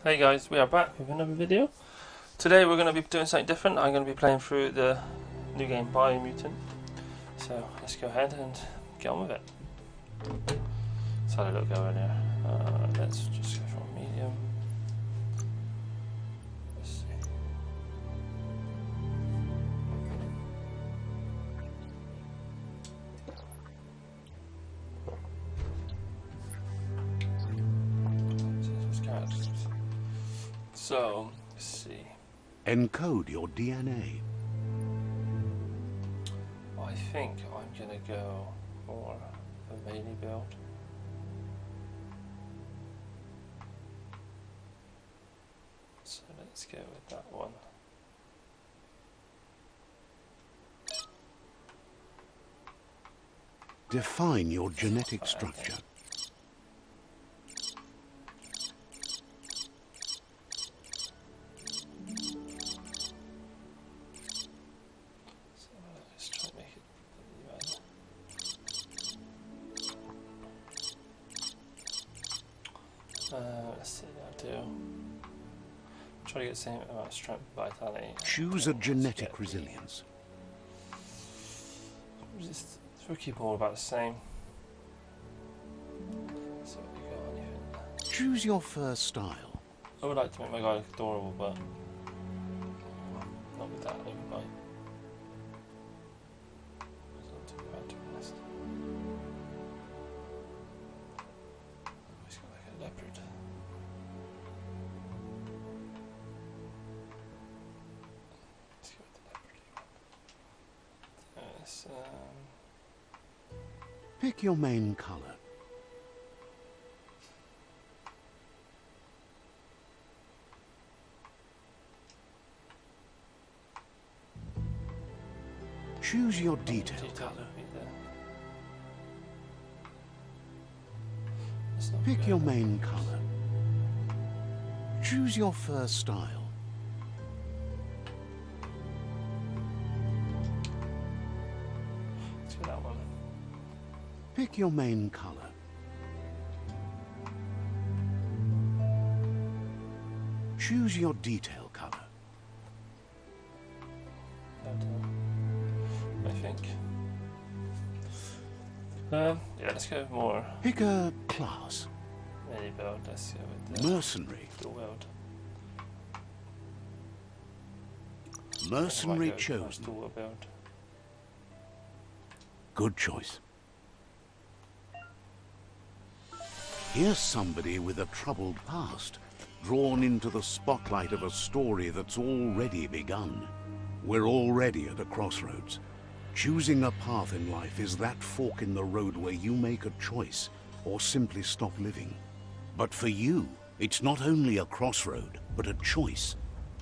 Hey guys, we are back with another video. Today we're going to be doing something different. I'm going to be playing through the new game Biomutant. So let's go ahead and get on with it. Let's have a look earlier. Let's just go for medium. Let's see. So, let's see. Encode your DNA. I think I'm going to go for a melee build. So let's go with that one. Define your genetic structure. Let's see, I'll do. Try to get the same amount of strength and vitality. Choose a genetic resilience. We'll keep all about the same. So we got anything. Choose your fur style. I would like to make my guy look adorable, but not with that overbite. It's not too bad to be honest. He's got like a leopard. Let's go with the leopard. Yes, Pick your main color. Choose your detail color. Pick your main color. Choose your fur style. Let's go that one. Pick your main color. Choose your detail color. I think. Yeah, let's go with more. Pick a class. Melee build. Let's go with the Mercenary. dual wield. Mercenary I might go chosen. dual build. Good choice. Here's somebody with a troubled past, drawn into the spotlight of a story that's already begun. We're already at a crossroads. Choosing a path in life is that fork in the road where you make a choice or simply stop living. But for you, it's not only a crossroad, but a choice.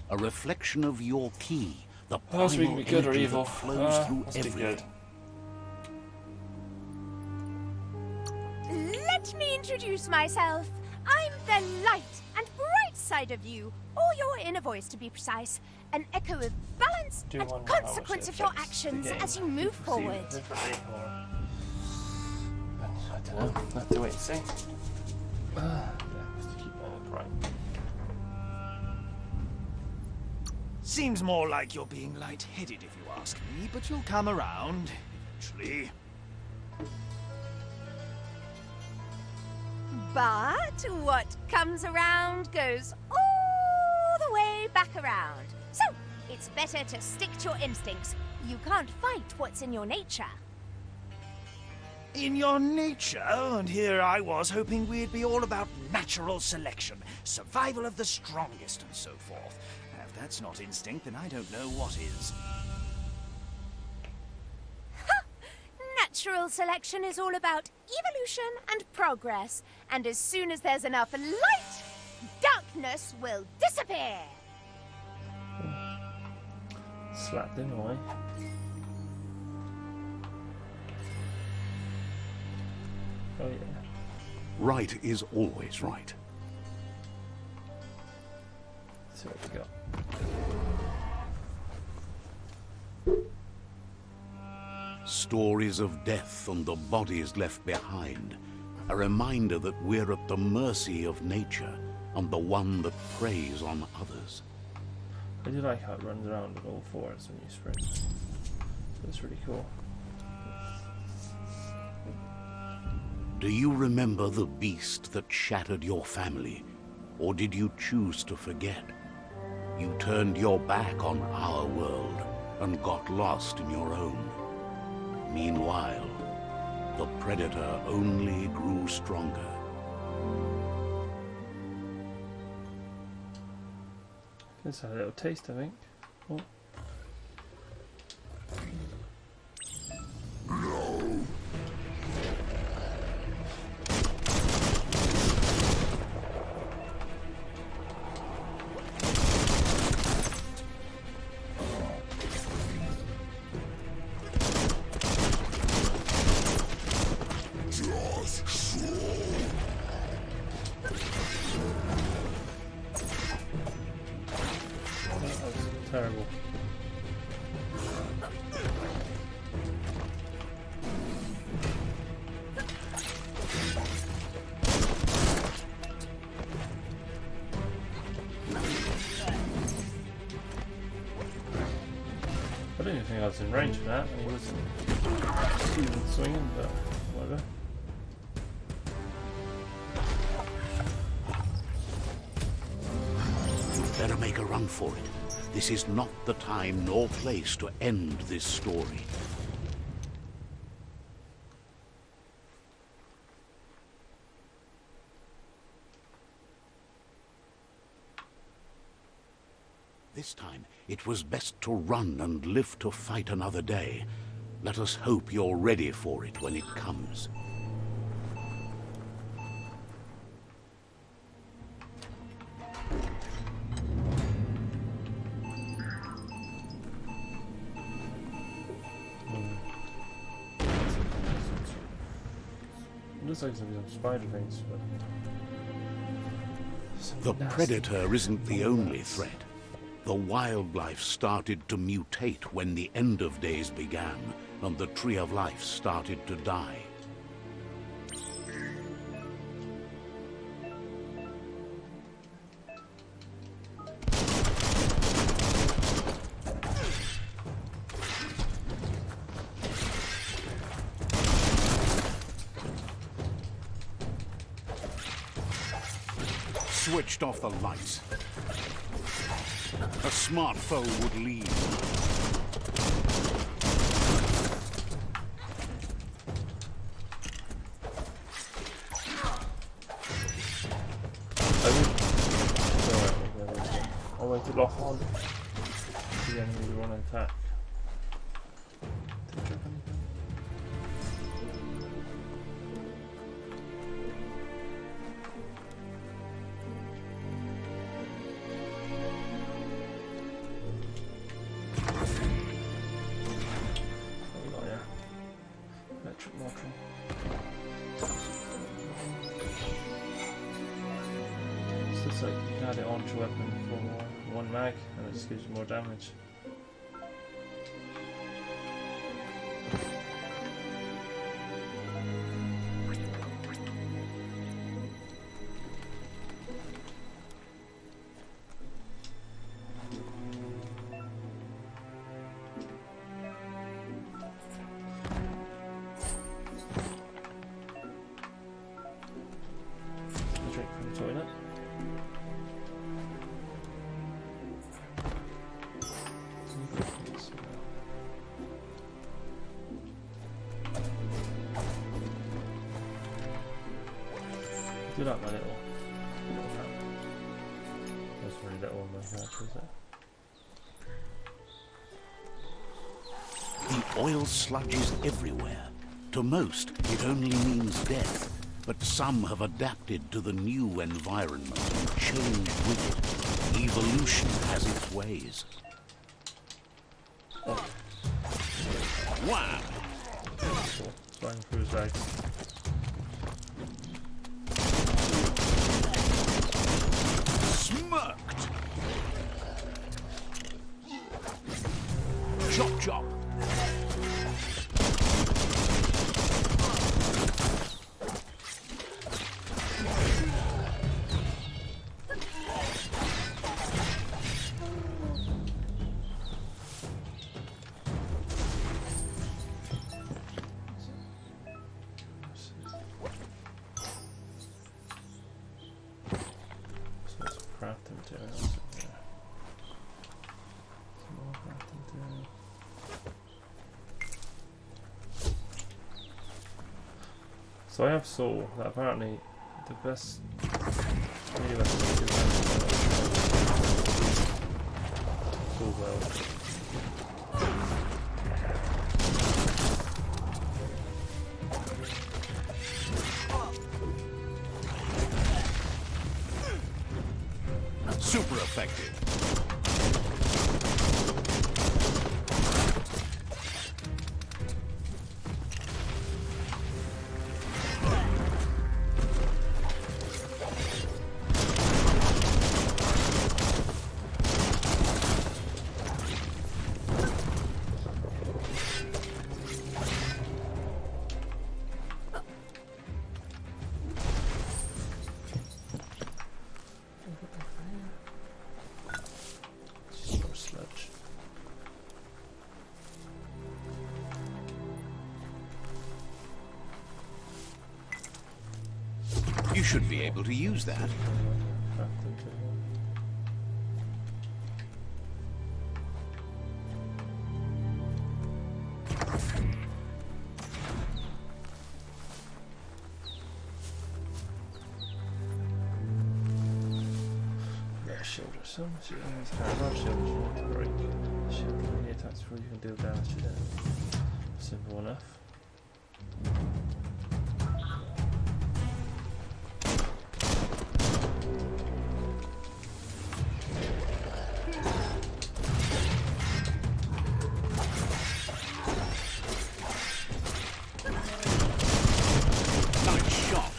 A reflection of your key, the How's we primal be good or energy evil? that flows through Let's be everything. good. Let me introduce myself. I'm the light and bright side of you, or your inner voice to be precise. An echo of balance Do and wonder how much consequence it of your affects the actions game. as you move forward. Differently, or... I don't know. I'll have to wait and see. Yeah, just to keep that upright. Seems more like you're being light-headed if you ask me, but you'll come around eventually. But what comes around goes all the way back around. So, it's better to stick to your instincts. You can't fight what's in your nature. In your nature, and here I was hoping we'd be all about natural selection, survival of the strongest, and so forth. If that's not instinct, then I don't know what is. Natural selection is all about evolution and progress. And as soon as there's enough light, darkness will disappear. Slapped him away. Oh yeah. Right is always right. Let's see what we got. Stories of death and the bodies left behind. A reminder that we're at the mercy of nature. and the one that preys on others. I do like how it runs around on all fours when you sprint. That's really cool. Do you remember the beast that shattered your family, or did you choose to forget? You turned your back on our world and got lost in your own. Meanwhile, the predator only grew stronger. Let's have a little taste, I think. Oh. Terrible. I didn't even think I was in range for that. I wasn't even swinging, but whatever. You'd better make a run for it. This is not the time nor place to end this story. This time, it was best to run and live to fight another day. Let us hope you're ready for it when it comes. It looks like some spider things, but The predator isn't the only threat. The wildlife started to mutate when the end of days began, and the tree of life started to die. Switched off the lights. A smart foe would leave. I went to lock on. The enemy will run and attack. Did you drop anything? Like you can add it onto your weapon for one mag and it just gives you more damage. Drink from the toilet. Do like my little map. That's really little on my character, is it? The oil sludges everywhere. To most, it only means death. But some have adapted to the new environment and changed with it. Evolution has its ways. Oh. Wow! Cool. Flying through his legs. Smirked! Chop chop! So I have Saw, that apparently the best really best thing is Saw well. Super effective. Sludge. You should be able to use that. Crafting table. Shield or some shield. Large shield is really to break. Shield when he attacks before you can deal damage to them. Simple enough. Nice shot.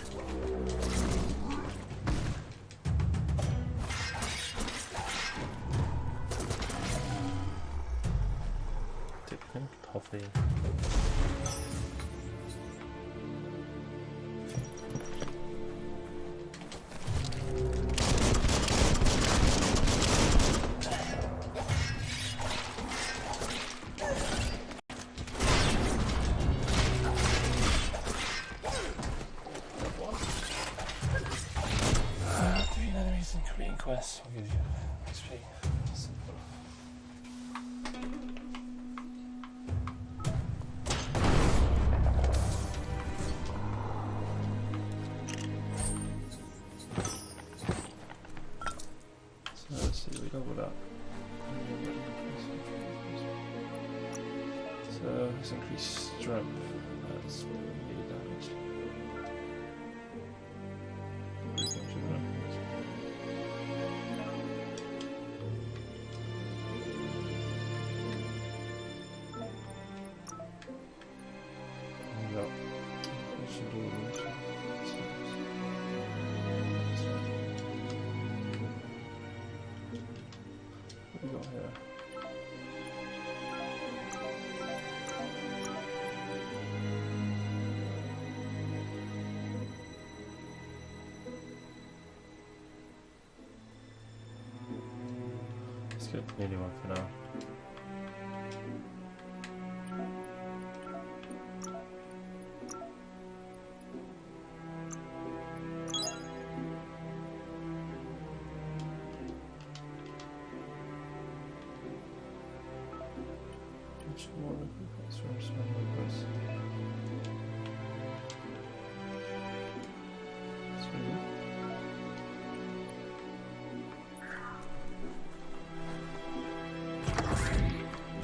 Pink toffee. Defeat enemies and completing quests will give you XP. Simple. So let's see, we leveled up. So let's increase strength. That's what we need damage. What we got here? Let's get the medium one for now. Which one have we got? So I'm just remembering this.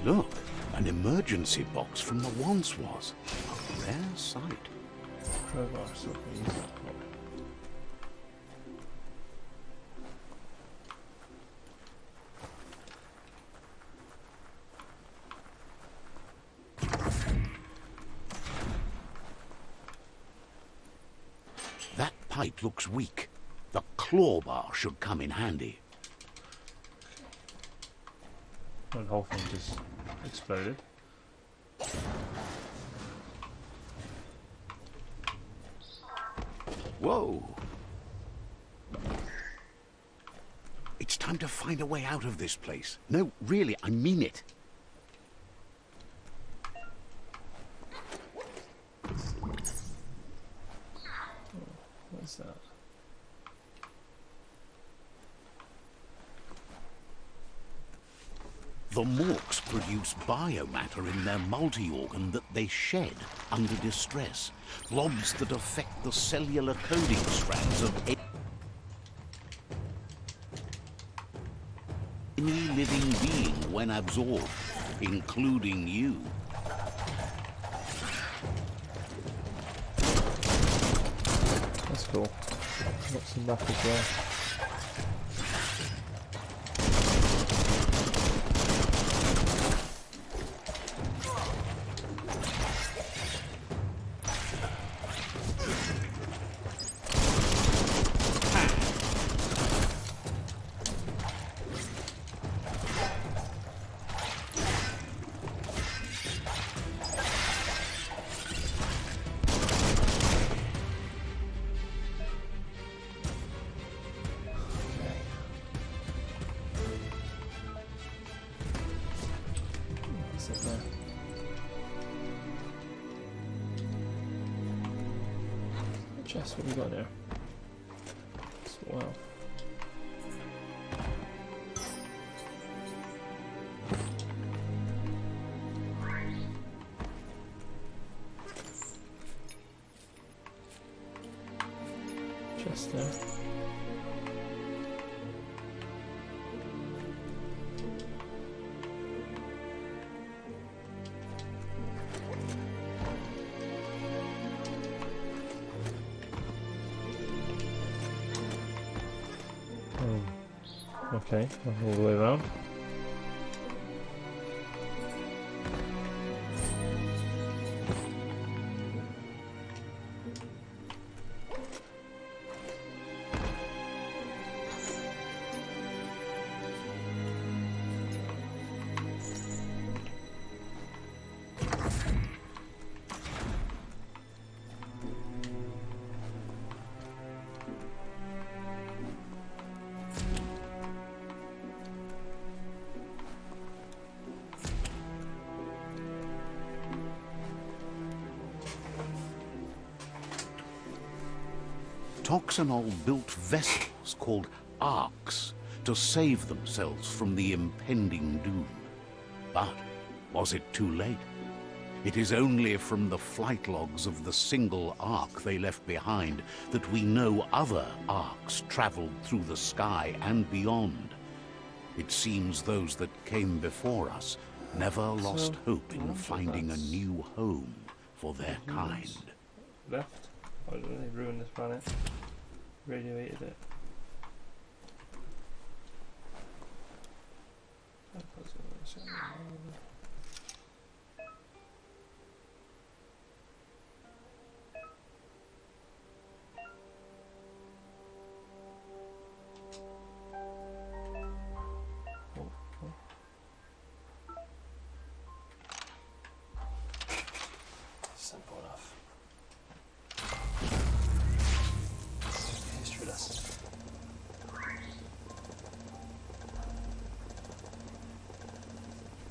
Look, an emergency box from the once was. A rare sight. Crowbar, so we can use that one. That pipe looks weak. The claw bar should come in handy. Well, the whole thing just exploded. Whoa! It's time to find a way out of this place. No, really, I mean it. What's that? The The Morks produce biomatter in their multi-organ that they shed under distress. Blobs that affect the cellular coding strands of any living being when absorbed, including you. That's cool. Got some map as well. Chest, what we got there? Wow. Chest there. Okay, all the way around. Toxanol built vessels called arks to save themselves from the impending doom. But was it too late? It is only from the flight logs of the single ark they left behind that we know other arks traveled through the sky and beyond. It seems those that came before us never lost hope in finding a new home for their kind. Left? Oh, they ruined this planet. Radiated it. Simple enough. History lesson.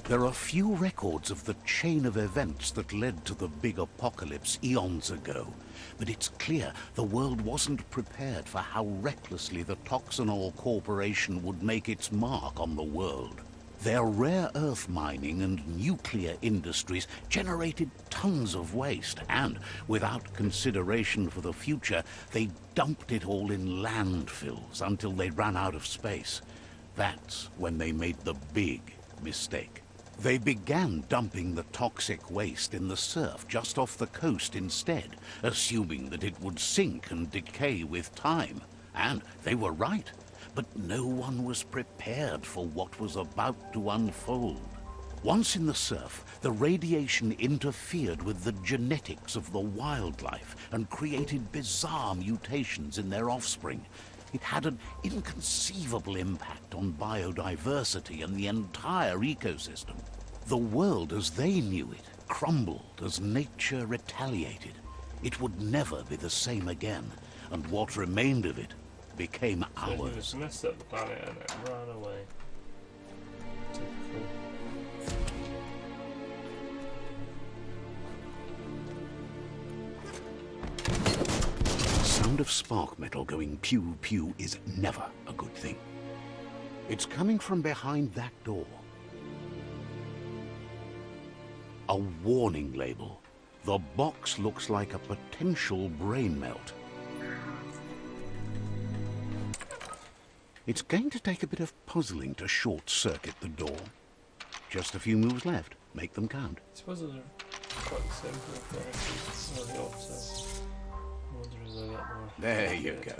There are few records of the chain of events that led to the big apocalypse eons ago, but it's clear the world wasn't prepared for how recklessly the Toxanol Corporation would make its mark on the world. Their rare earth mining and nuclear industries generated tons of waste, and, without consideration for the future, they dumped it all in landfills until they ran out of space. That's when they made the big mistake. They began dumping the toxic waste in the surf just off the coast instead, assuming that it would sink and decay with time. And they were right. But no one was prepared for what was about to unfold. Once in the surf, the radiation interfered with the genetics of the wildlife and created bizarre mutations in their offspring. It had an inconceivable impact on biodiversity and the entire ecosystem. The world as they knew it crumbled as nature retaliated. It would never be the same again, and what remained of it became ours. So he just messed up the planet and then ran away. The sound of spark metal going pew pew is never a good thing. It's coming from behind that door. A warning label. The box looks like a potential brain melt. It's going to take a bit of puzzling to short-circuit the door. Just a few moves left. Make them count. These puzzles are quite simple, but it's not the op, so I wonder if I get more. There you go.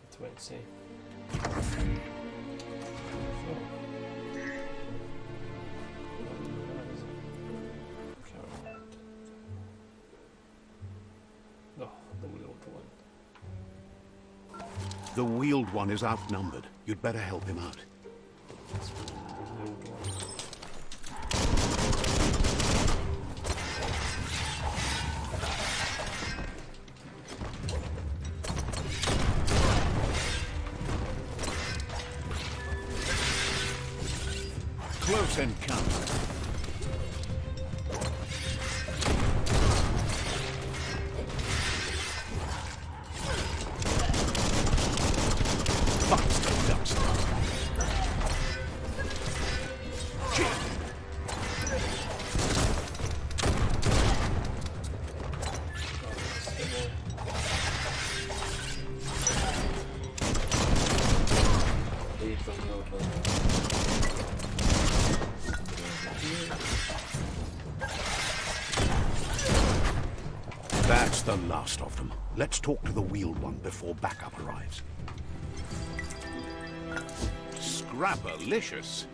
Let's wait and see. No, the wheeled one. The wheeled one is outnumbered. You'd better help him out. Close encounter. That's the last of them. Let's talk to the wheeled one before backup arrives. Scrapalicious.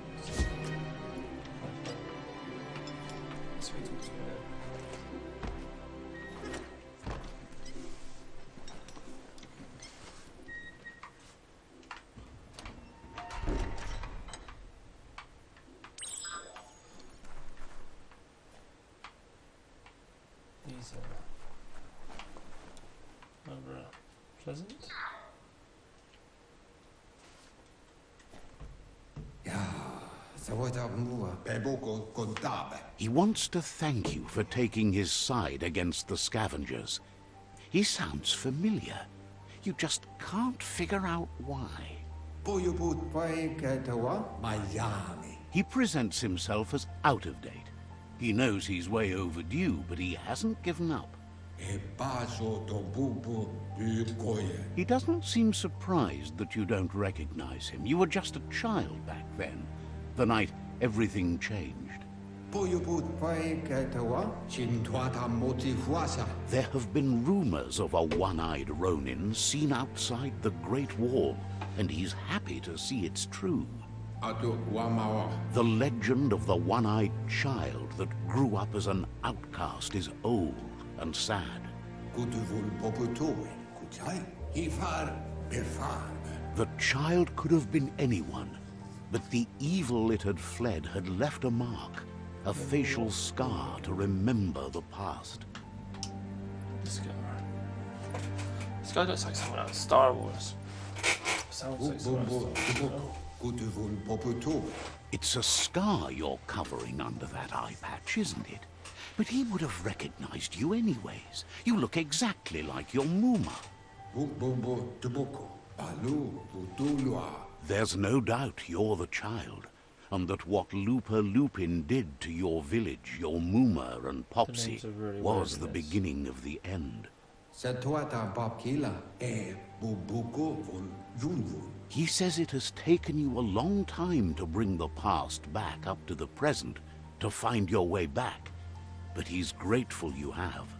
These are rather pleasant. He wants to thank you for taking his side against the scavengers. He sounds familiar. You just can't figure out why. He presents himself as out of date. He knows he's way overdue, but he hasn't given up. He doesn't seem surprised that you don't recognize him. You were just a child back then, the night everything changed. There have been rumors of a one-eyed Ronin seen outside the Great Wall, and he's happy to see it's true. The legend of the one-eyed child that grew up as an outcast is old and sad. The child could have been anyone, but the evil it had fled had left a mark, a facial scar to remember the past. This guy looks like someone out of Star Wars. Sounds like someone out of Star Wars. It's a scar you're covering under that eye patch, isn't it? But he would have recognized you anyways. You look exactly like your Muma. There's no doubt you're the child, and that what LUPA-LUPIN did to your village, your Muma and Popsy, really was the beginning of the end. He says it has taken you a long time to bring the past back up to the present, to find your way back, but he's grateful you have.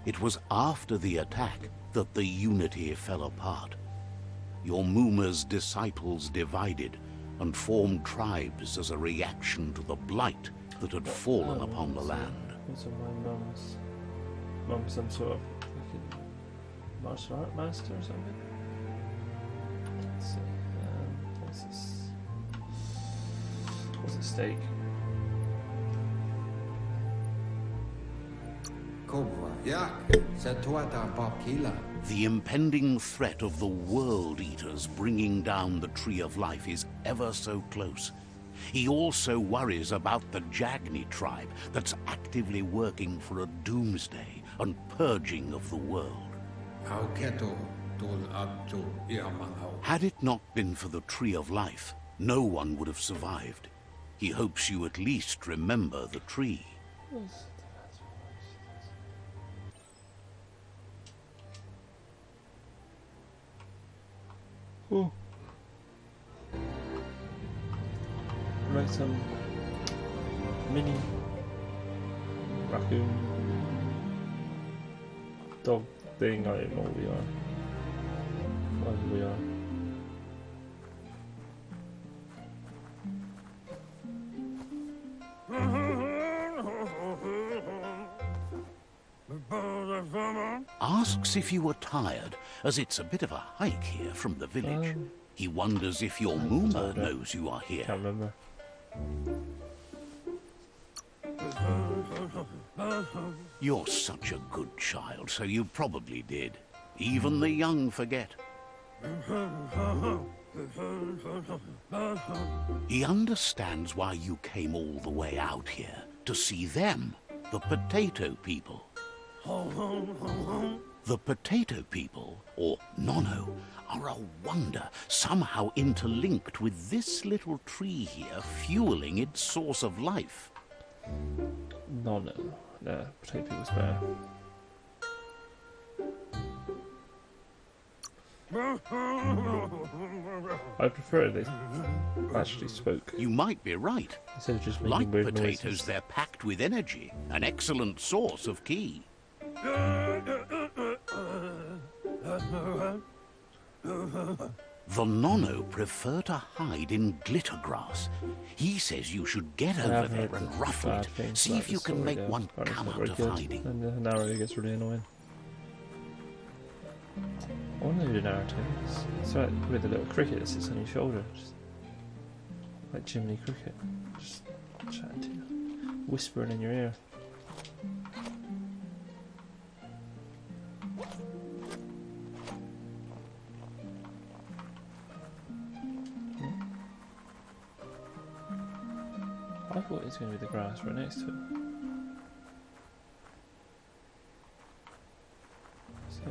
It was after the attack that the unity fell apart. Your Muma's disciples divided and formed tribes as a reaction to the blight that had fallen upon the land. These are my mum's some sort of martial art master or something. Let's see. What's this? What's at stake? The impending threat of the World Eaters bringing down the Tree of Life is ever so close. He also worries about the Jagni tribe that's actively working for a doomsday and purging of the world. Had it not been for the Tree of Life, no one would have survived. He hopes you at least remember the tree. Oh. Like some mini raccoon dog thing. I don't know what we are. Whatever we are. Asks if you were tired, as it's a bit of a hike here from the village. He wonders if your Mooma knows you are here. Can't remember. You're such a good child, so you probably did. Even the young forget. He understands why you came all the way out here, to see them, the potato people. The potato people, or NONO, are a wonder, somehow interlinked with this little tree here, fueling its source of life. NONO. No, potato people's better. I prefer they actually spoke. You might be right. Instead of just making like weird potatoes, noises. they're packed with energy, an excellent source of ki. The NONO prefer to hide in glittergrass. He says you should get over there and ruffle it. See if you can make one come out of hiding. And the narrator gets really annoying. I want to do the narrative. It's like with a little cricket that sits on your shoulder. Just like Jiminy Cricket. Just chatting to you. Whispering in your ear. I thought it was going to be the grass right next to it. So,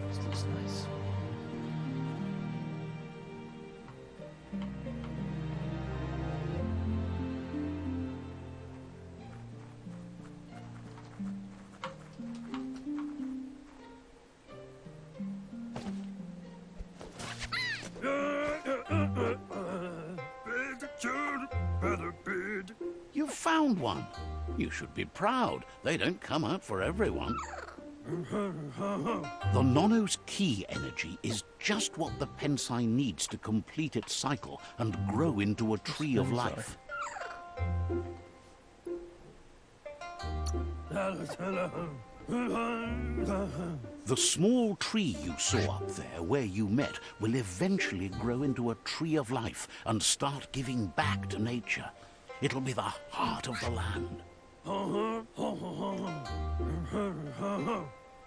this looks nice. You found one. You should be proud. They don't come out for everyone. The NONO's ki energy is just what the Pensai needs to complete its cycle and grow into a tree of life. The small tree you saw up there where you met will eventually grow into a tree of life and start giving back to nature. It'll be the heart of the land.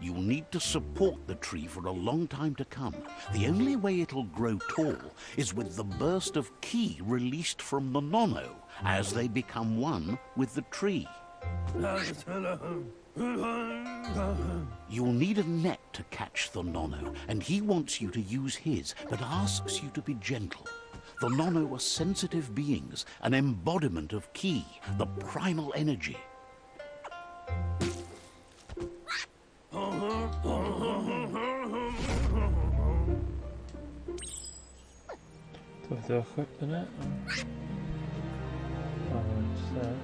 You'll need to support the tree for a long time to come. The only way it'll grow tall is with the burst of ki released from the NONO as they become one with the tree. You'll need a net to catch the NONO, and he wants you to use his, but asks you to be gentle. The NONO are sensitive beings, an embodiment of ki, the primal energy. Do I equip the net? Oh, it's there.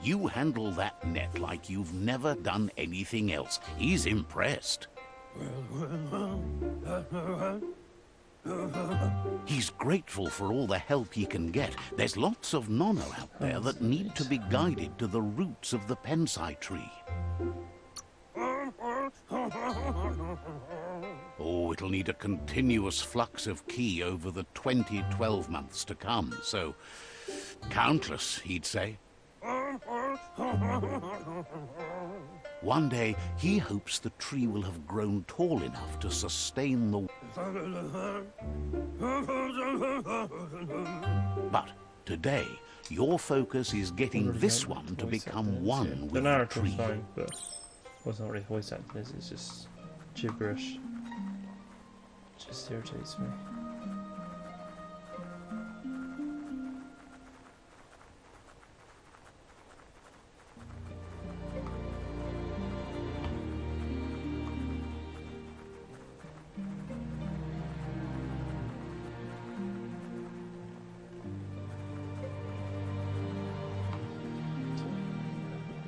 You handle that net like you've never done anything else. He's impressed. He's grateful for all the help he can get. There's lots of NONO out there that need to be guided to the roots of the Pensai tree. Oh, it'll need a continuous flux of ki over the 12 months to come, so countless, he'd say. One day, he hopes the tree will have grown tall enough to sustain the... But today, your focus is getting this one to become one with the tree. Fine, but well, it's not really voice acting, it's just gibberish. It just irritates me.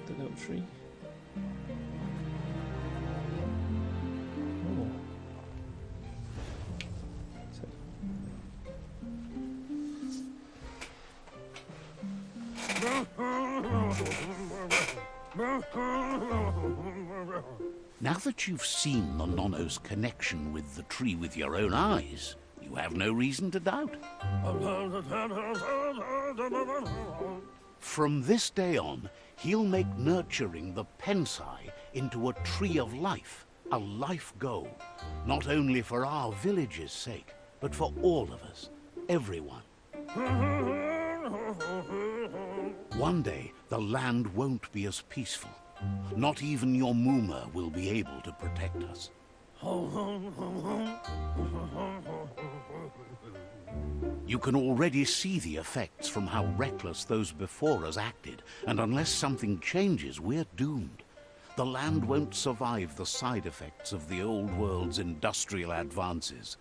The little tree. Oh. Now that you've seen the Nono's connection with the tree with your own eyes, you have no reason to doubt. From this day on, he'll make nurturing the Pensai into a tree of life, a life goal, not only for our village's sake, but for all of us, everyone. One day, the land won't be as peaceful. Not even your Muma will be able to protect us. You can already see the effects from how reckless those before us acted, and unless something changes, we're doomed. The land won't survive the side effects of the old world's industrial advances.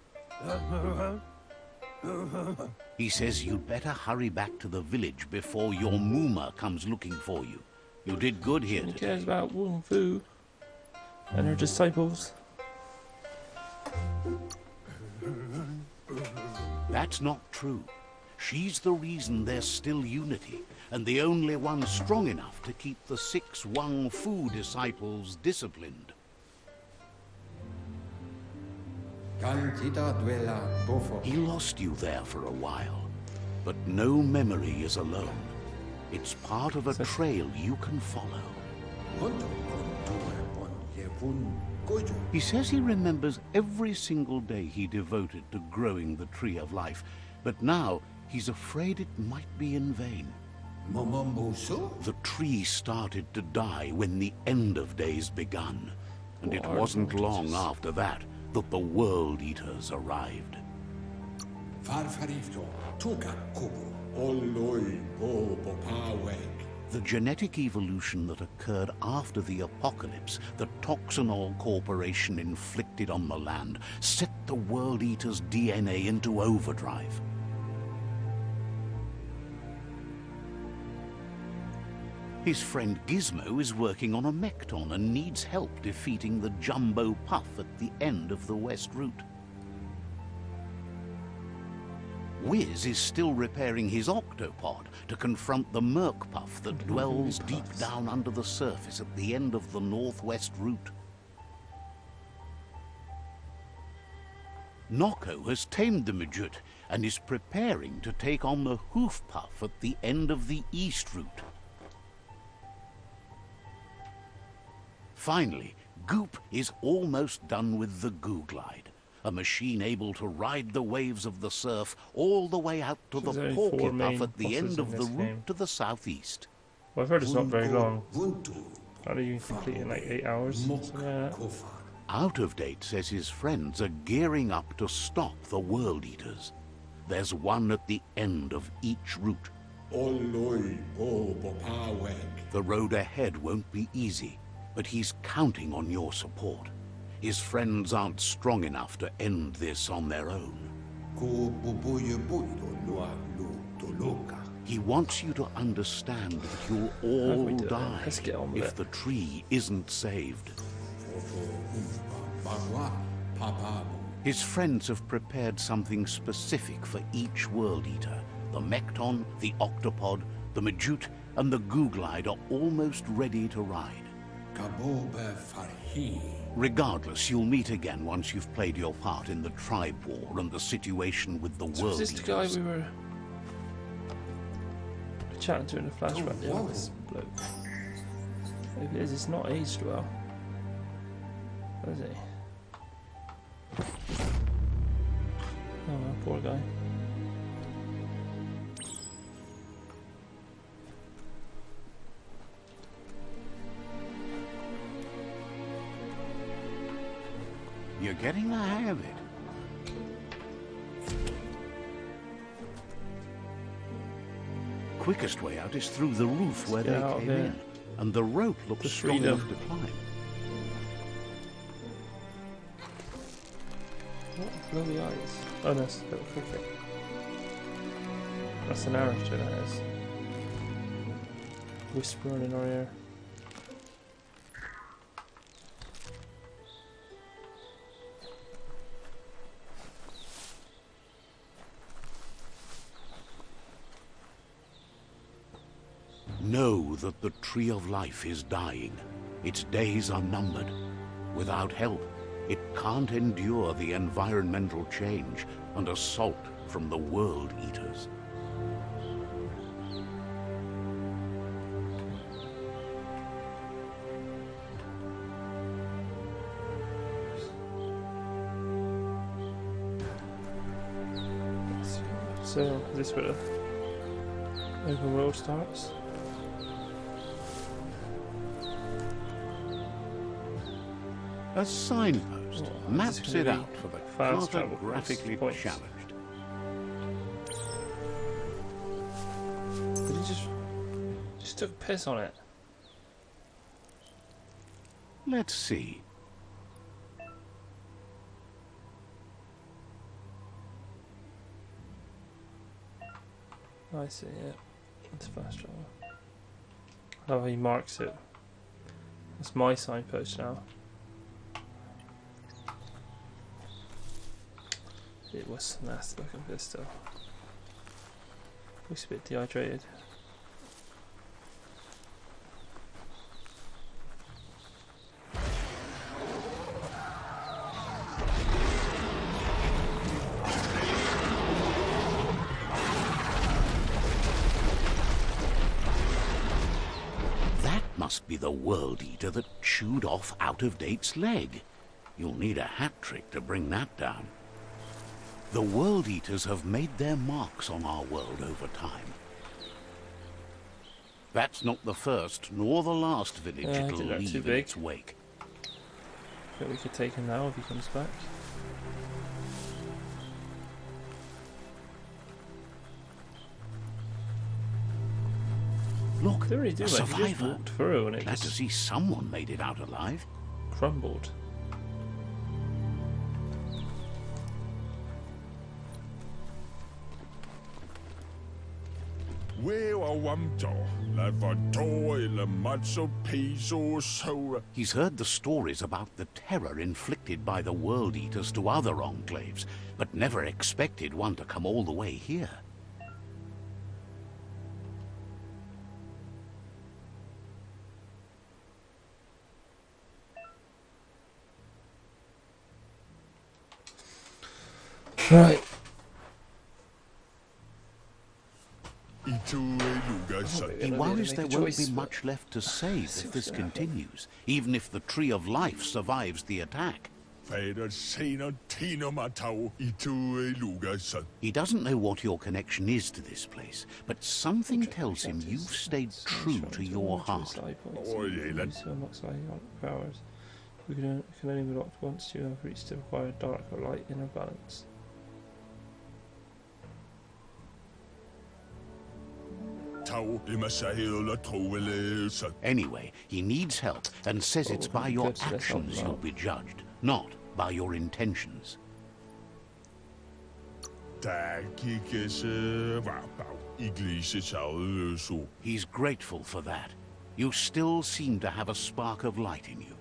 He says you'd better hurry back to the village before your Muma comes looking for you. You did good here today. He cares about Wu Fu and her disciples. That's not true. She's the reason there's still unity, and the only one strong enough to keep the 6 Wang Fu disciples disciplined. He lost you there for a while, but no memory is alone. It's part of a trail you can follow. He says he remembers every single day he devoted to growing the Tree of Life, but now he's afraid it might be in vain. The tree started to die when the end of days begun, and it wasn't long after that that the World Eaters arrived. The genetic evolution that occurred after the apocalypse the Toxinol Corporation inflicted on the land set the World Eater's DNA into overdrive. His friend Gizmo is working on a Mekton and needs help defeating the Jumbo Puff at the end of the West Route. Wiz is still repairing his octopod to confront the Merc Puff that dwells deep down under the surface at the end of the Northwest Route. Noko has tamed the Majut and is preparing to take on the Hoof Puff at the end of the East Route. Finally, Goop is almost done with the Goo Glide, a machine able to ride the waves of the surf all the way out to the Porky Puff at the end of the route to the southeast. Well, I've heard it's not very long. How do you complete it in like 8 hours? Something like that. Out of Date says his friends are gearing up to stop the World Eaters. There's one at the end of each route. The road ahead won't be easy, but he's counting on your support. His friends aren't strong enough to end this on their own. He wants you to understand that you'll all die if the tree isn't saved. His friends have prepared something specific for each World Eater. The Mekton, the Octopod, the Majut, and the Goo Glide are almost ready to ride. Regardless, you'll meet again once you've played your part in the tribe war and the situation with the World Eaters. Is this the guy we were chatting to in the flashback? Yeah, this bloke. If it is, it's not aged well. Is he? Oh well, poor guy. You're getting the hang of it. Quickest way out is through the roof where they came in. And the rope looks strong enough to climb. What bloody eyes? Oh, that's a little cricket. That's an arrow to that is. Whispering in our ear. Know that the tree of life is dying. Its days are numbered. Without help, it can't endure the environmental change and assault from the world eaters. So, is this where the open world starts? A signpost maps it out for the cartographically challenged. Did he just took a piss on it? Let's see. I see it. It's fast travel. Oh, he marks it. That's my signpost now. It was nasty looking piss still. Looks a bit dehydrated. That must be the world eater that chewed off Out-of-Date's leg. You'll need a hat trick to bring that down. The world eaters have made their marks on our world over time. That's not the first nor the last village it'll leave in its wake. I think we could take him now if he comes back. Look, a survivor. Walked through and it Glad to see someone made it out alive. Crumbled. He's heard the stories about the terror inflicted by the world eaters to other enclaves, but never expected one to come all the way here. Right. He worries there won't be much left to save if this continues, even if the Tree of Life survives the attack. He doesn't know what your connection is to this place, but something tells him you've stayed true to your heart. We can only be locked once you have reached the required dark or light inner balance. Anyway, he needs help and says it's by your actions you'll be judged, not by your intentions. He's grateful for that. You still seem to have a spark of light in you.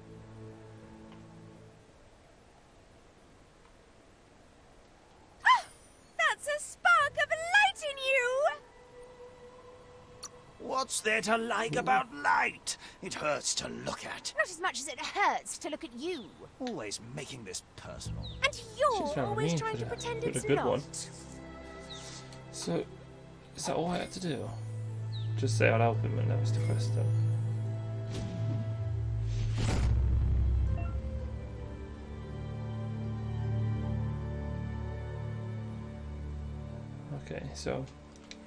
That's a spark of light in you! What's there to like about light? It hurts to look at. Not as much as it hurts to look at you. Always making this personal. And you're always trying to pretend it's not. One. So, is that all I had to do? Just say I'll help him and that was the quest then. Okay, so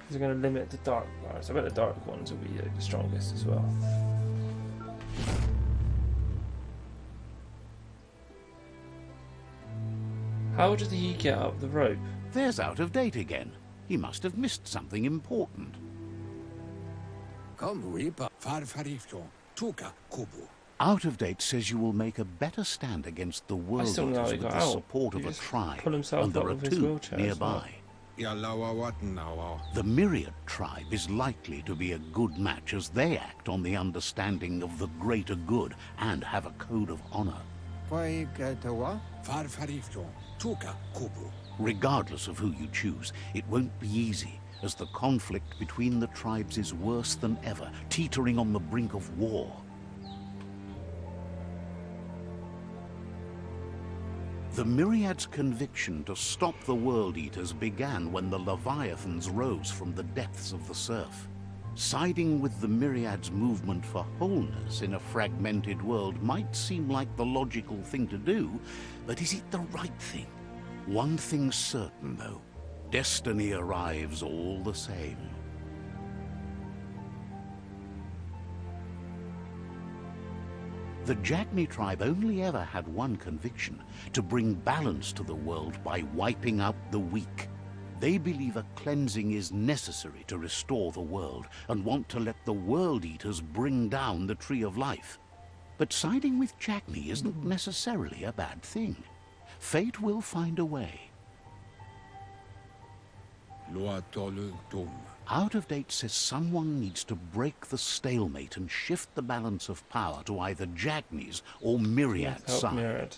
they're going to limit the dark cards. I bet the dark ones will be the strongest as well. How did he get up the rope? There's Out of Date again. He must have missed something important. Out of Date says you will make a better stand against the world still know eaters he with got the out. support He of a just tribe, pulled himself and there up are with his two wheelchair as well. nearby. The Myriad tribe is likely to be a good match as they act on the understanding of the greater good and have a code of honor. Regardless of who you choose, it won't be easy, as the conflict between the tribes is worse than ever, teetering on the brink of war. The Myriad's conviction to stop the World Eaters began when the Leviathans rose from the depths of the surf. Siding with the Myriad's movement for wholeness in a fragmented world might seem like the logical thing to do, but is it the right thing? One thing's certain, though. Destiny arrives all the same. The Jagni tribe only ever had one conviction: to bring balance to the world by wiping out the weak. They believe a cleansing is necessary to restore the world, and want to let the World Eaters bring down the Tree of Life. But siding with Jagni isn't necessarily a bad thing. Fate will find a way. Out of Date says someone needs to break the stalemate and shift the balance of power to either Jagni's or Myriad's side. Myriad.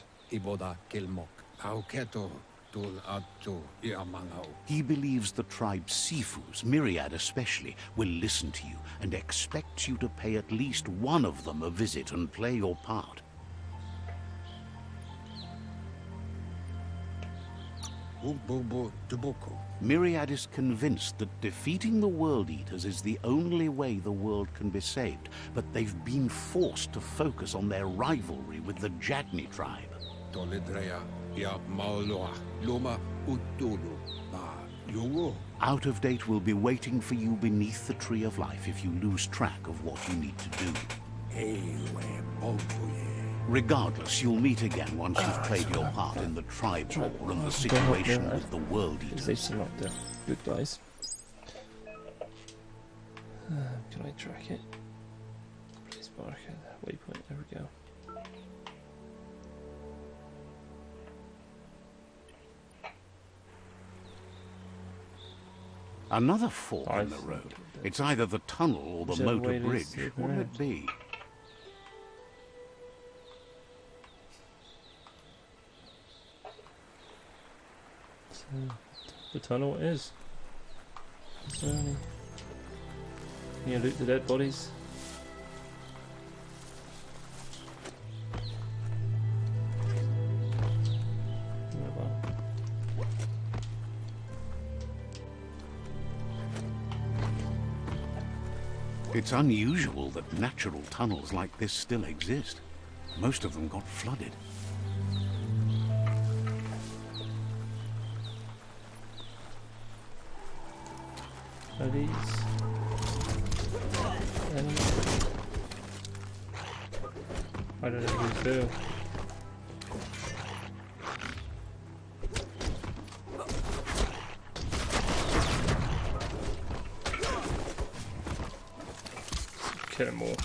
He believes the tribe's Sifus, Myriad especially, will listen to you and expects you to pay at least one of them a visit and play your part. Myriad is convinced that defeating the World Eaters is the only way the world can be saved, but they've been forced to focus on their rivalry with the Jagni tribe. Out of Date will be waiting for you beneath the Tree of Life if you lose track of what you need to do. Regardless, you'll meet again once you've played your part in the tribe war and the situation with the World They Eaters. seem like the good guys. Can I track it? Please mark it. Waypoint. There we go. Another fork in the road. It's either the tunnel or the Whichever way motor it bridge. is, it What'll around. it be? So, the tunnel it is. You loot the dead bodies. It's unusual that natural tunnels like this still exist. Most of them got flooded. Are these enemies? I don't know who's who. Kill them all.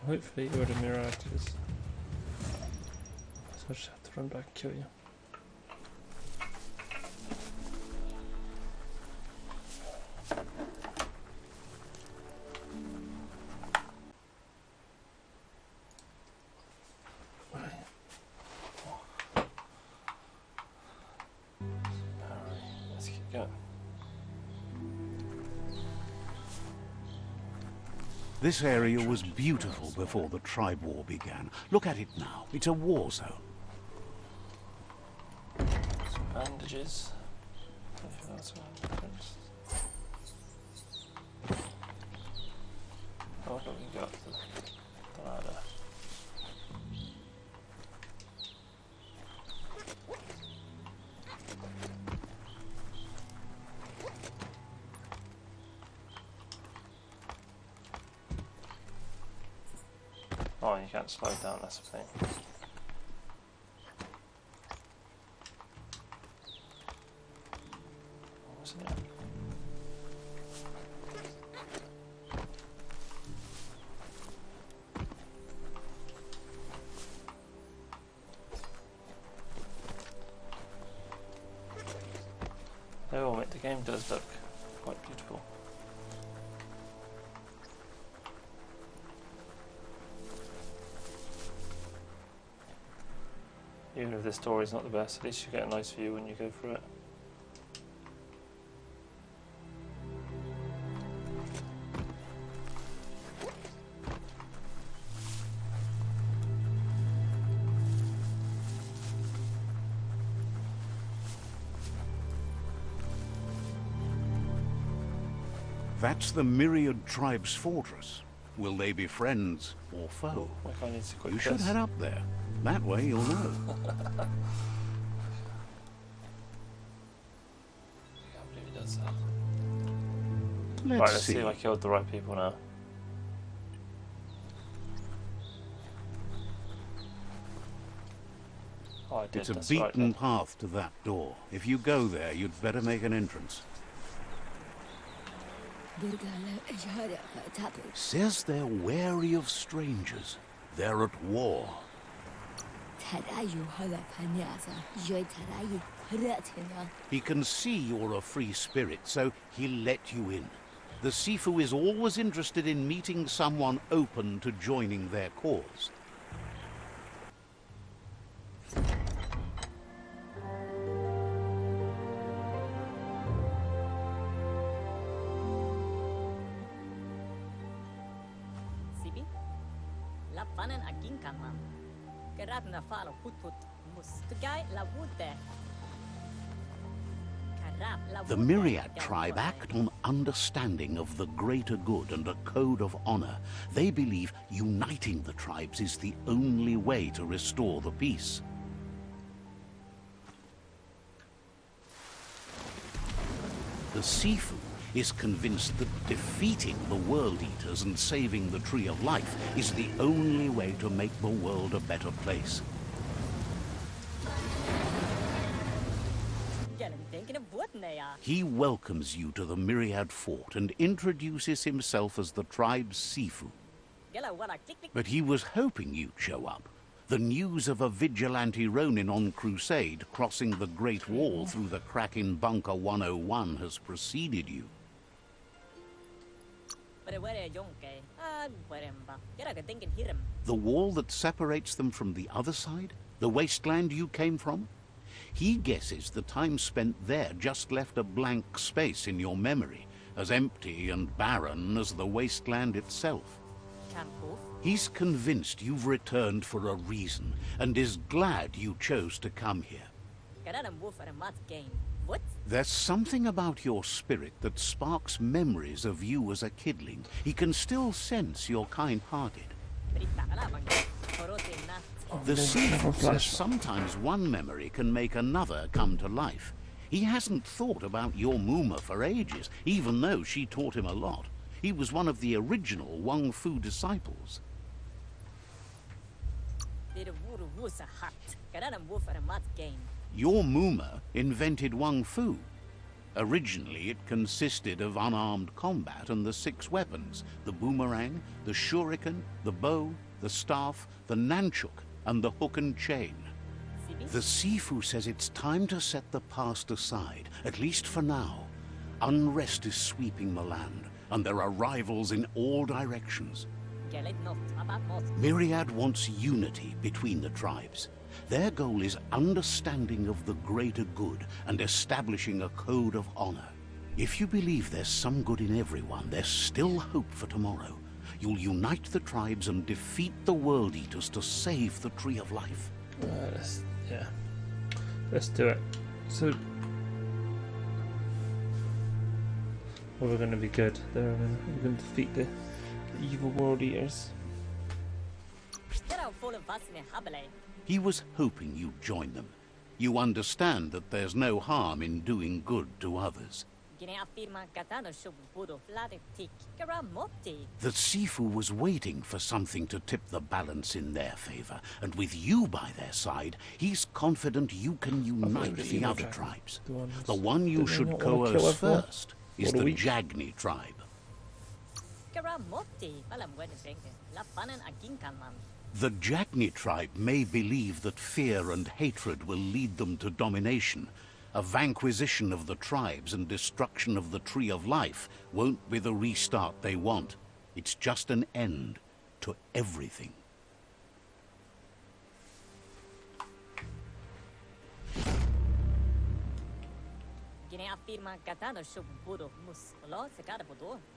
Hopefully you're the mirage, so I just have to run back and kill you. This area was beautiful before the tribe war began. Look at it now. It's a war zone. Some bandages. Anything else around? Oh, we can go up to the ladder. Oh, you can't slow down, that's the thing. What was it? Oh, the game does look quite beautiful. Even if the story's not the best, at least you get a nice view when you go through it. That's the Myriad Tribe's fortress. Will they be friends or foe? Like I need to quick You should head up there. That way you'll know. I can't believe he does that. Right, let's see if I killed the right people now. Oh, I did. It's a that's beaten right, path to that door. If you go there, you'd better make an entrance. Says they're wary of strangers. They're at war. He can see you're a free spirit, so he'll let you in. The Sifu is always interested in meeting someone open to joining their cause. The Myriad tribe act on understanding of the greater good and a code of honor. They believe uniting the tribes is the only way to restore the peace. The Sifu is convinced that defeating the World Eaters and saving the Tree of Life is the only way to make the world a better place. He welcomes you to the Myriad Fort and introduces himself as the tribe's Sifu. But he was hoping you'd show up. The news of a vigilante Ronin on crusade crossing the Great Wall through the crack in Bunker 101 has preceded you. The wall that separates them from the other side? The wasteland you came from? He guesses the time spent there just left a blank space in your memory, as empty and barren as the wasteland itself. He's convinced you've returned for a reason, and is glad you chose to come here. There's something about your spirit that sparks memories of you as a kidling. He can still sense you're kind-hearted. The Sifu says sometimes one memory can make another come to life. He hasn't thought about your Muma for ages, even though she taught him a lot. He was one of the original Wang Fu disciples. Your Muma invented Wang Fu. Originally, it consisted of unarmed combat and the 6 weapons: the boomerang, the shuriken, the bow, the staff, the nunchuk, and the hook and chain. The Sifu says it's time to set the past aside, at least for now. Unrest is sweeping the land, and there are rivals in all directions. Myriad wants unity between the tribes. Their goal is understanding of the greater good and establishing a code of honor. If you believe there's some good in everyone, there's still hope for tomorrow. you'll unite the tribes and defeat the World Eaters to save the Tree of Life. Let's do it. So, we're going to be good. We're going to defeat the evil World Eaters. He was hoping you'd join them. You understand that there's no harm in doing good to others. The Sifu was waiting for something to tip the balance in their favor, and with you by their side, he's confident you can unite the other tribes. The one you should coerce first is the Jagni tribe. The Jagni tribe may believe that fear and hatred will lead them to domination. A vanquisition of the tribes and destruction of the Tree of Life won't be the restart they want. It's just an end to everything.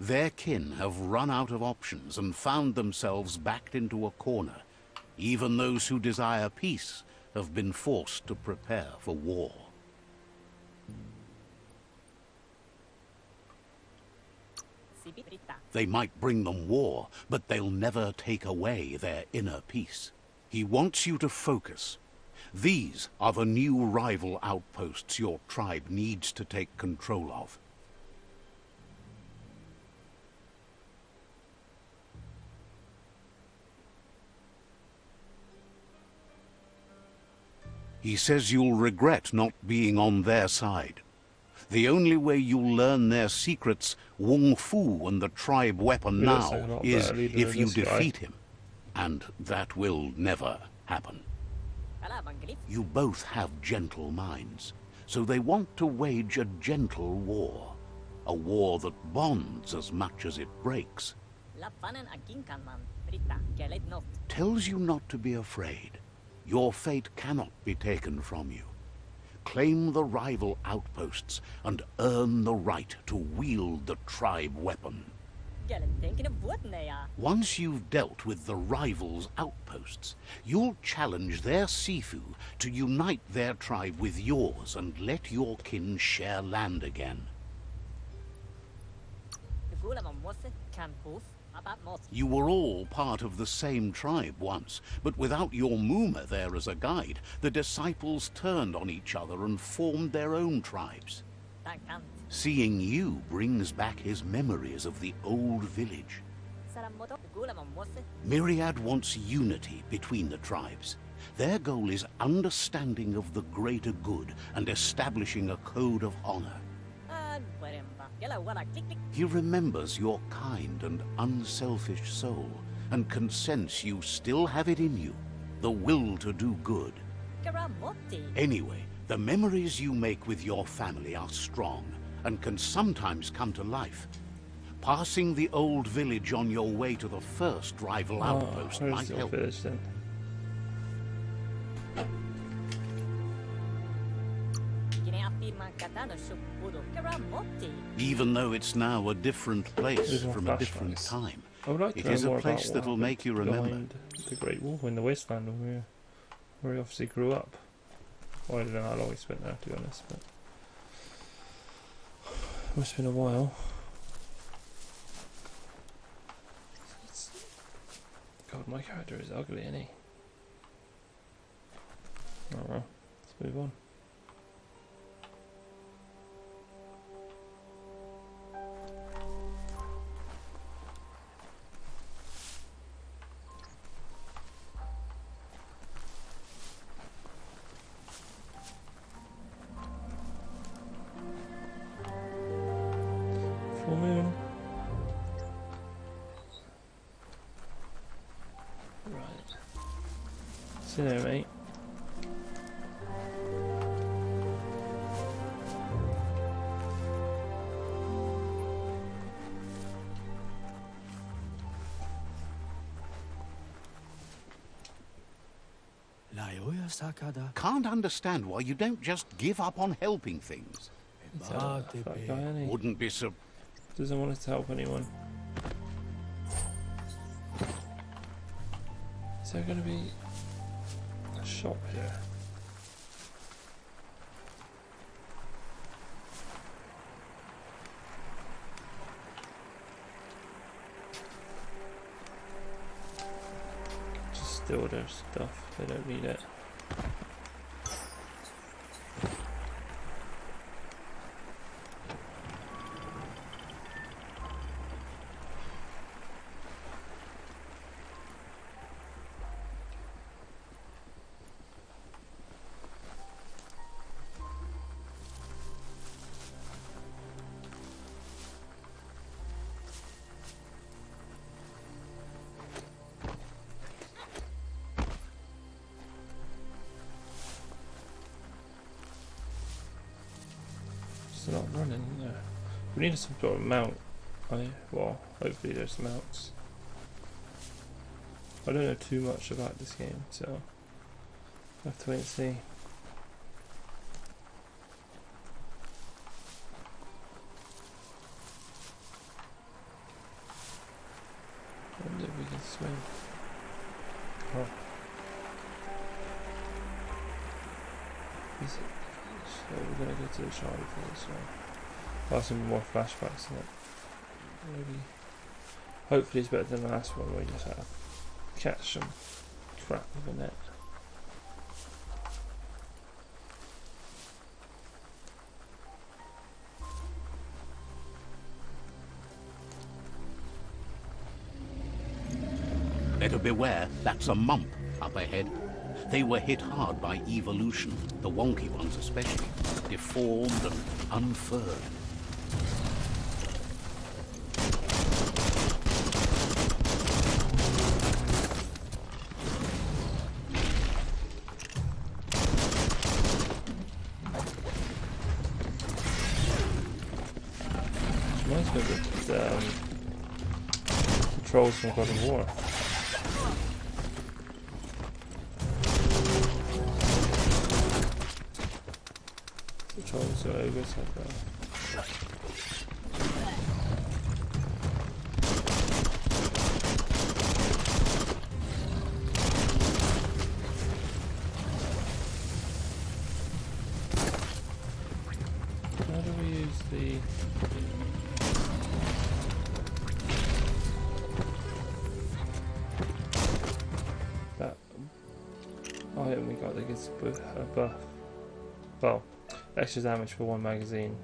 Their kin have run out of options and found themselves backed into a corner. Even those who desire peace have been forced to prepare for war. They might bring them war, but they'll never take away their inner peace. He wants you to focus. These are the new rival outposts your tribe needs to take control of. He says you'll regret not being on their side. The only way you'll learn their secrets, Wung Fu and the tribe weapon now, is if you defeat him. And that will never happen. You both have gentle minds, so they want to wage a gentle war. A war that bonds as much as it breaks. Tells you not to be afraid. Your fate cannot be taken from you. Claim the rival outposts and earn the right to wield the tribe weapon. Once you've dealt with the rivals' outposts, you'll challenge their Sifu to unite their tribe with yours and let your kin share land again. You were all part of the same tribe once, but without your Muma there as a guide, the disciples turned on each other and formed their own tribes. Seeing you brings back his memories of the old village. Myriad wants unity between the tribes. Their goal is understanding of the greater good and establishing a code of honor. He remembers your kind and unselfish soul, and can sense you still have it in you, the will to do good. Anyway, the memories you make with your family are strong, and can sometimes come to life. Passing the old village on your way to the first rival outpost might help. Even though it's now a different place from a different time, it is a place that'll make you remember. The Great War in the Wasteland, where he obviously grew up. Well, I don't know how long he spent there, to be honest, but it must have been a while. God, my character is ugly, isn't he? Oh well, let's move on. Full moon. Right. See you there, mate. Can't understand why you don't just give up on helping things. That guy, isn't he? Wouldn't be so... Doesn't want us to help anyone. Is there going to be a shop here? Just steal their stuff, they don't need it. It's not running there. We need some sort of mount. Well, hopefully there's mounts. I don't know too much about this game, so I'll have to wait and see. I wonder if we can swim. Oh. Is it? So we're gonna go to the shard for this one. I'll have some more flashbacks in it. Maybe. Hopefully it's better than the last one where you just had to catch some crap with a net. Better beware, that's a mump up ahead. They were hit hard by evolution, the wonky ones especially, deformed and unfurred. Reminds me of the trolls from God of War. The trolls are ogres like that. How do we use the... that item we got that gives a buff? Well, extra damage for one magazine.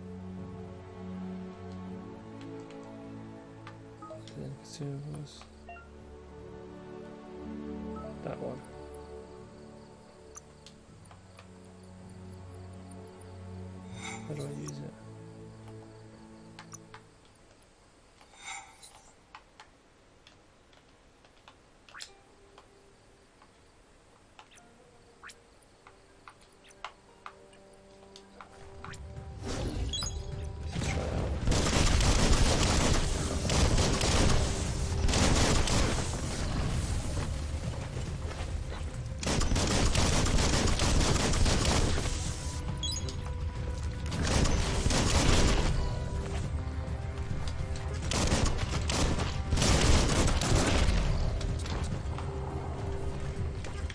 Then consumables. That one. How do I use it? Let's try it out.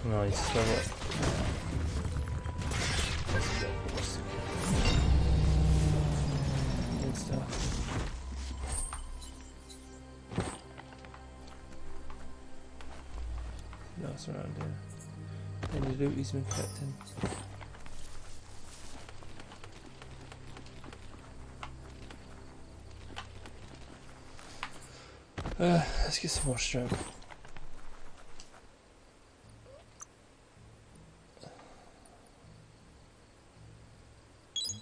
Nice, level up. Good stuff. What else around here? Any loot he's been collecting? Let's get some more strength.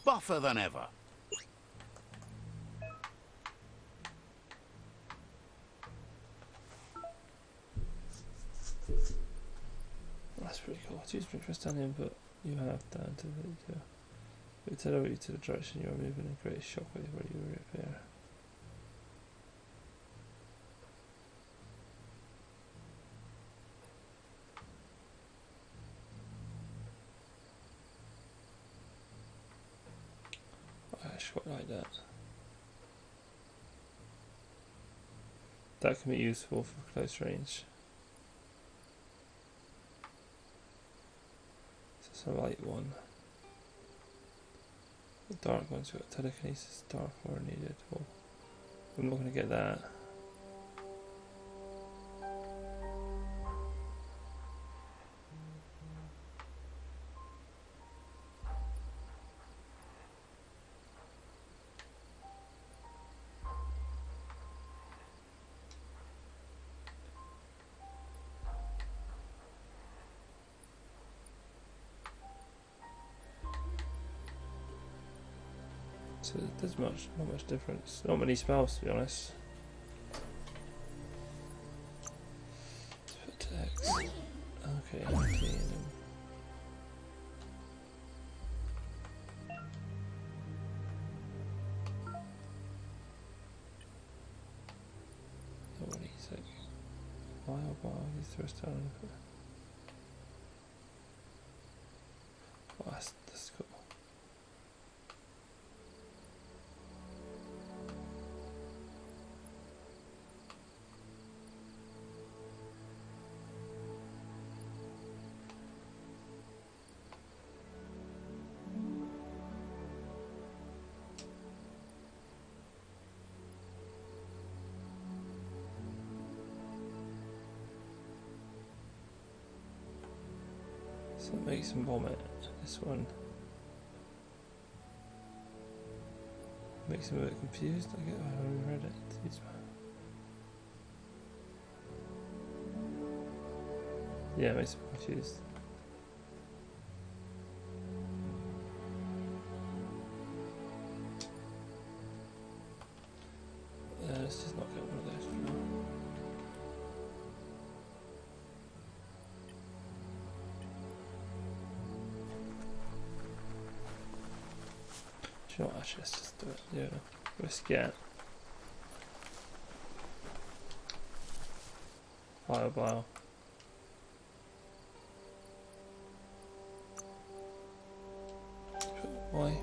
Buffer than ever. That's pretty cool. Choose breakfast down input you have down to the we tell you to the direction you are moving and create a shockwave where you reappear. I actually quite like that. That can be useful for close range. It's a light one. The dark one's got telekinesis, dark or needed. Well, I'm not going to get that. So there's not much difference. Not many spells, to be honest. Let's put text. Okay, 19. Oh, what he's like. Bio, he's thrust down. Oh, that's cool. So it makes him vomit. This one makes him a bit confused. I haven't read it. Yeah, it makes him confused. Let's just not get one of those for now. Do you know what, actually, let's just do it. Yeah, risk it. Bio. Why?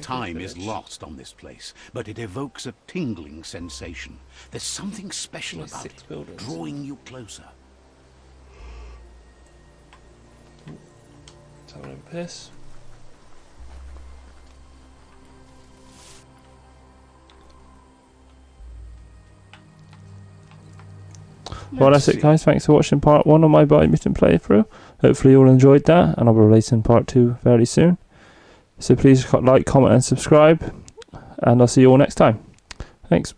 Time is lost on this place, but it evokes a tingling sensation. There's something special about it, drawing you closer. Let's have a piss. Well, that's it, guys. Thanks for watching part 1 of my Biomutant playthrough. Hopefully you all enjoyed that, and I'll be releasing part 2 fairly soon. So please like, comment and subscribe, and I'll see you all next time. Thanks.